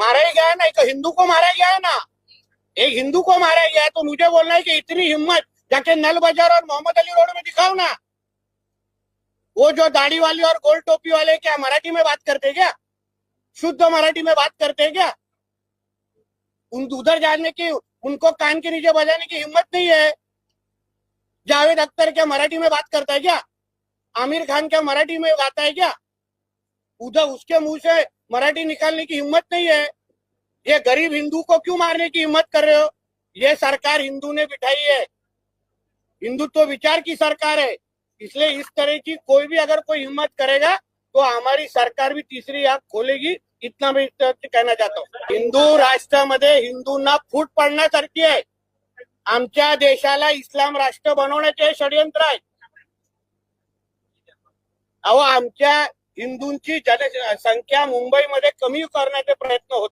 मारा ही गया है ना, एक हिंदू को मारा गया है ना, एक हिंदू को मारा गया है। तो मुझे बोलना है कि इतनी हिम्मत जाके नल बाजार और मोहम्मद अली रोड में दिखाओ ना। वो जो दाढ़ी वाली और गोल टोपी वाले क्या मराठी में बात करते क्या? शुद्ध मराठी में बात करते क्या? उधर जाने की, उनको कान के नीचे बजाने की हिम्मत नहीं है। जावेद अख्तर क्या मराठी में बात करता है क्या? आमिर खान क्या मराठी में गाता है क्या? उधर उसके मुंह से मराठी निकालने की हिम्मत नहीं है। ये गरीब हिंदू को क्यों मारने की हिम्मत कर रहे हो? ये सरकार हिंदू ने बिठाई है, हिंदुत्व विचार की सरकार है। इसलिए इस तरह की कोई भी अगर कोई हिम्मत करेगा तो हमारी सरकार भी तीसरी आंख खोलेगी, इतना मैं कहना चाहता हूँ। हिंदू राष्ट्रामध्ये हिंदूंना फूट पडण्यासारखी आहे। आमच्या देशाला इस्लाम राष्ट्र बनवण्याचे षडयंत्र आहे। अहो, आमच्या हिंदूंची जनसंख्या मुंबईमध्ये कमी करण्याचे प्रयत्न होत